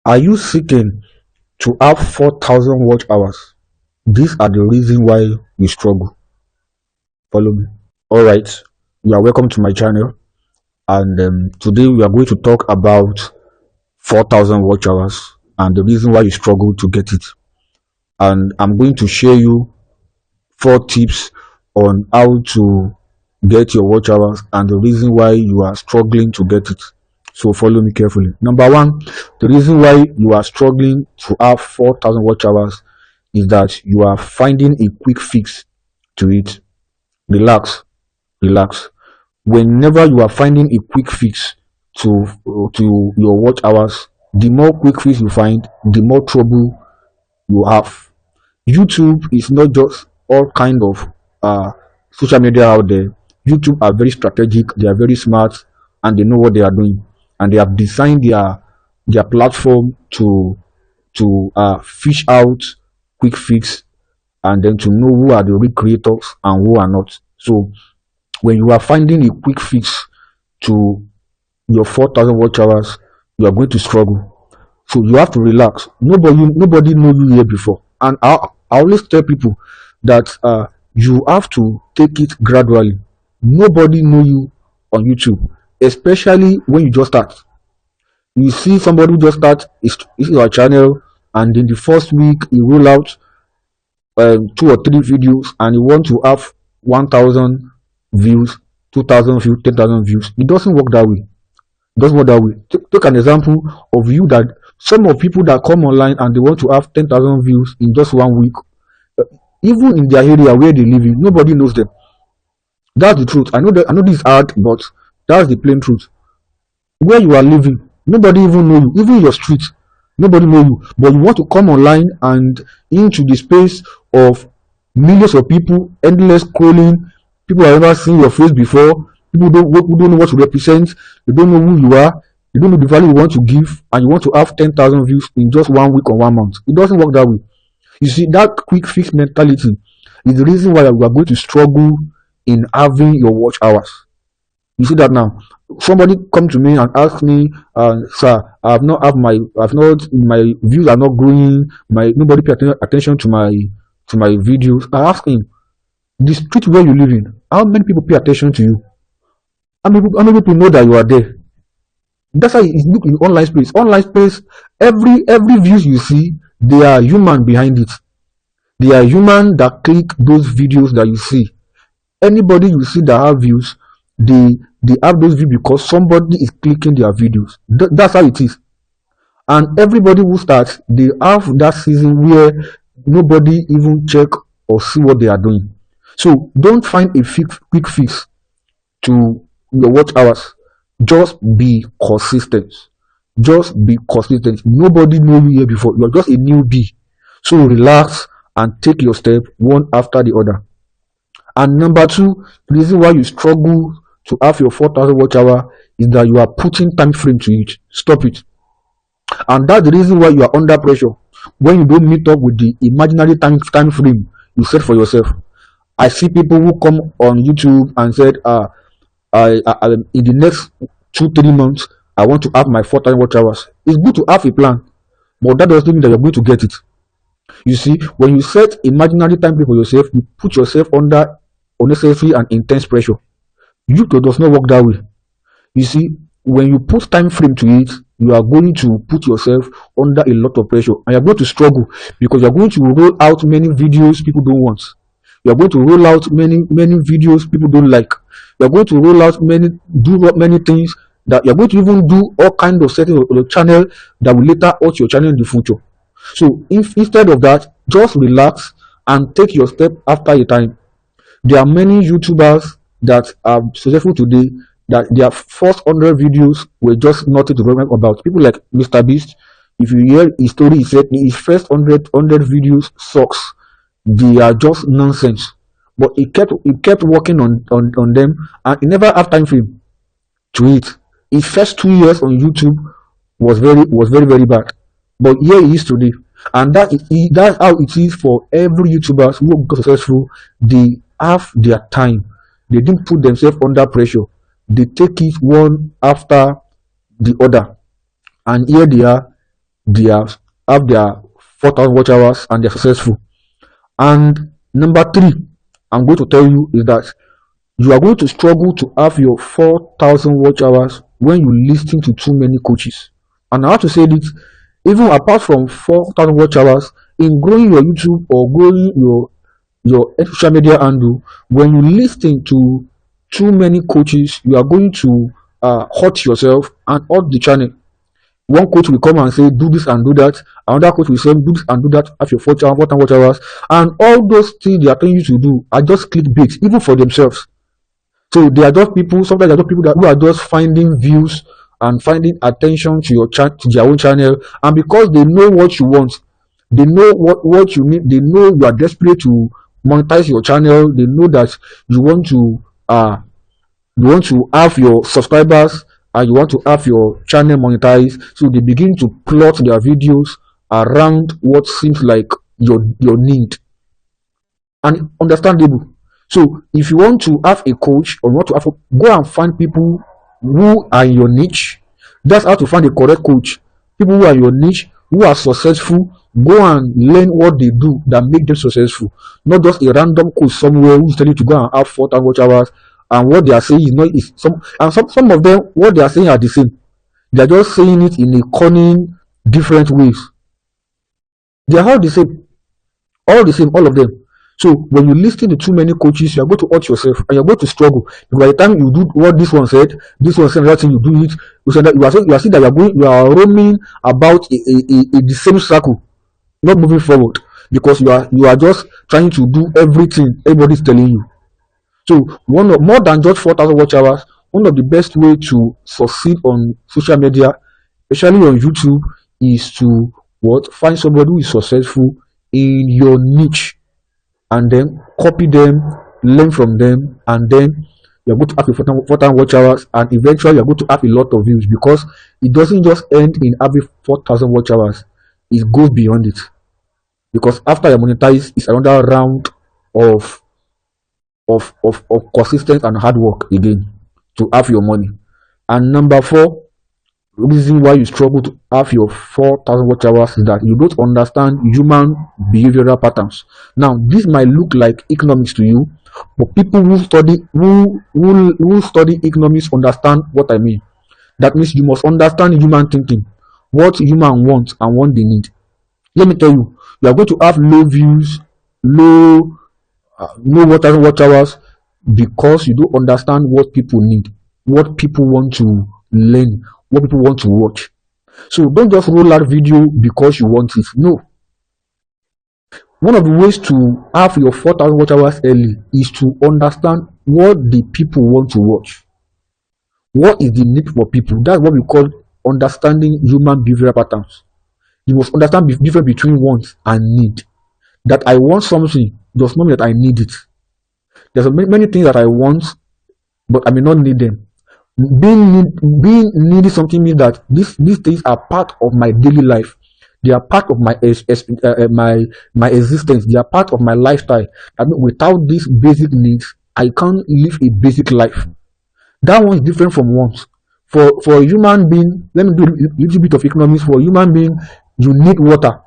Are you seeking to have 4,000 watch hours? These are the reason why you struggle. Follow me. All right. You are welcome to my channel. And today we are going to talk about 4,000 watch hours and the reason why you struggle to get it. And I'm going to share you 4 tips on how to get your watch hours and the reason why you are struggling to get it. So follow me carefully. Number one, the reason why you are struggling to have 4,000 watch hours is that you are finding a quick fix to it. Relax, relax. Whenever you are finding a quick fix to your watch hours, the more quick fix you find, the more trouble you have. YouTube is not just all kind of social media out there. YouTube are very strategic, they are very smart, and they know what they are doing, and they have designed their platform to fish out quick fix and then to know who are the real creators and who are not. So when you are finding a quick fix to your 4,000 watch hours, you are going to struggle. So you have to relax. Nobody know you here before, and I always tell people that you have to take it gradually. Nobody know you on YouTube, especially when you just start. You see somebody who just start is your channel, and in the first week he roll out 2 or 3 videos, and you want to have 1,000 views, 2,000 views, 10,000 views. It doesn't work that way. It doesn't work that way. Take an example of you that some of people that come online and they want to have 10,000 views in just 1 week, even in their area where they live in, nobody knows them. That's the truth. I know this is hard, but that's the plain truth. Where you are living, nobody even know you. Even your street, nobody know you. But you want to come online and into the space of millions of people, endless scrolling. People have never seen your face before. People don't know what you represent. They don't know who you are. They don't know the value you want to give, and you want to have 10,000 views in just 1 week or 1 month. It doesn't work that way. You see, that quick fix mentality is the reason why we are going to struggle in having your watch hours. You see that now. Somebody come to me and ask me, sir, I've not my views are not growing. Nobody pay attention to my videos. I ask him, the street where you live in, how many people pay attention to you? How many people know that you are there? That's how it look in online space. Online space, every views you see, they are human behind it. They are human that click those videos that you see. Anybody you see that have views, they have those views because somebody is clicking their videos. That's how it is. And everybody who starts, they have that season where nobody even check or see what they are doing. So don't find a quick fix to your watch hours. Just be consistent. Just be consistent. Nobody know you here before. You're just a newbie. So relax and take your step one after the other. And number two, the reason why you struggle to have your 4,000 watch hour is that you are putting time frame to it. Stop it. And that's the reason why you are under pressure when you don't meet up with the imaginary time frame you set for yourself. I see people who come on YouTube and said, in the next 2-3 months, I want to have my 4,000 watch hours. It's good to have a plan, but that doesn't mean that you're going to get it. You see, when you set imaginary time frame for yourself, you put yourself under unnecessary and intense pressure. YouTube does not work that way. You see, when you put time frame to it, you are going to put yourself under a lot of pressure, and you're going to struggle because you're going to roll out many videos people don't want. You're going to roll out many videos people don't like. You're going to roll out many things that you're going to even do all kinds of settings on the channel that will later hurt your channel in the future. So instead of that, just relax and take your step after a time. There are many YouTubers that are successful today that their first 100 videos were just nothing to remember about. People like Mr. Beast, if you hear his story, he said his first 100 videos sucks. They are just nonsense. But he kept working on them, and he never have time frame to it. His first 2 years on YouTube was very bad. But here he is today. And that's how it is for every YouTuber who got successful. They have their time. They didn't put themselves under pressure. They take it one after the other. And here they are. they have their 4,000 watch hours and they're successful. And number three, I'm going to tell you is that you are going to struggle to have your 4,000 watch hours when you listen to too many coaches. And I have to say this, even apart from 4,000 watch hours, in growing your YouTube or growing your social media handle, when you listen to too many coaches, you are going to hurt yourself and hurt the channel. One coach will come and say, do this and do that. Another coach will say, do this and do that. Have your 4,000 watch hours. And all those things they are telling you to do are just clickbait, even for themselves. So they are just people, sometimes they are just people that who are just finding views and finding attention to your chat, to their own channel. And because they know what you want, they know what you need, they know you are desperate to monetize your channel, they know that you want to have your subscribers and you want to have your channel monetized. So they begin to plot their videos around what seems like your need, and understandable. So if you want to have a coach or want to have go and find people who are in your niche. That's how to find a correct coach. People who are in your niche, who are successful. Go and learn what they do that make them successful. Not just a random coach somewhere who's telling you to go and have 4,000 watch hours, and what they are saying is not is some of them, what they are saying are the same. They are just saying it in a cunning different ways. They are all the same, all of them. So when you listen to too many coaches, you are going to hurt yourself and you're going to struggle. Because by the time you do what this one said, another thing, you do it, you are seeing that you are roaming about the same circle, not moving forward, because you are just trying to do everything everybody's telling you. So more than just 4,000 watch hours, one of the best way to succeed on social media, especially on YouTube, is to find somebody who is successful in your niche and then copy them, learn from them, and then you're going to have a 4,000 watch hours, and eventually you're going to have a lot of views, because it doesn't just end in having 4,000 watch hours, it goes beyond it. Because after you monetize, it's another round of consistent and hard work again to have your money. And number four, reason why you struggle to have your 4,000 watch hours is that you don't understand human behavioral patterns. Now, this might look like economics to you, but people who study economics understand what I mean. That means you must understand human thinking, what human wants and what they need. Let me tell you, you are going to have low views, low no watch hours, because you don't understand what people need, what people want to learn, what people want to watch. So don't just roll out video because you want it. No. One of the ways to have your 4,000 watch hours early is to understand what the people want to watch. What is the need for people? That's what we call understanding human behavioral patterns. You must understand the difference between want and need. That I want something does not mean that I need it. There's many things that I want, but I may not need them. Being needing something means that these things are part of my daily life. They are part of my my existence. They are part of my lifestyle. I mean, without these basic needs, I can't live a basic life. That one is different from wants. For a human being, let me do a little bit of economics. For a human being, you need water.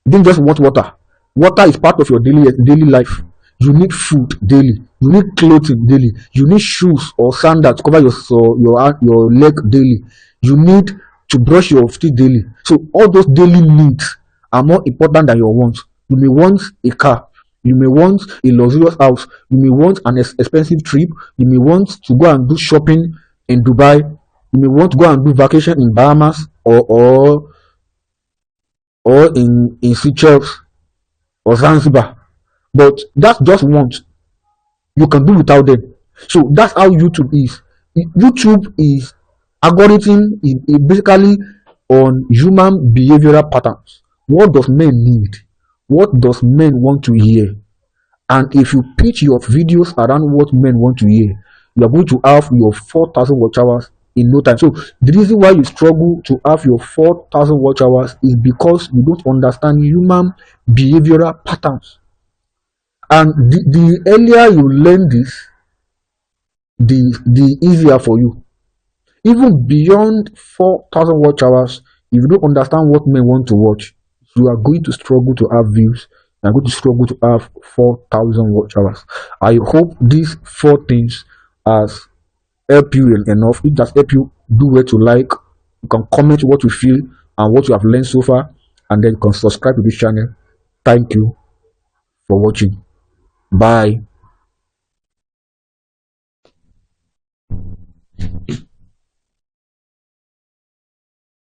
You don't just want water. Water is part of your daily life. You need food daily. You need clothing daily. You need shoes or sandals to cover your leg daily. You need to brush your teeth daily. So all those daily needs are more important than your wants. You may want a car. You may want a luxurious house. You may want an expensive trip. You may want to go and do shopping in Dubai. You may want to go and do vacation in Bahamas or in Seychelles or Zanzibar. But that's just want. You can do without them. So that's how YouTube is. YouTube is algorithm is basically on human behavioral patterns. What does men need? What does men want to hear? And if you pitch your videos around what men want to hear, you are going to have your 4,000 watch hours in no time. So the reason why you struggle to have your 4,000 watch hours is because you don't understand human behavioral patterns. And the earlier you learn this, the easier for you. Even beyond 4,000 watch hours, If you don't understand what men want to watch, you are going to struggle to have views. You are going to struggle to have 4,000 watch hours. I hope these four things has help you enough. It just help you do what you like. You can comment what you feel and what you have learned so far, and then you can subscribe to this channel. Thank you for watching. Bye.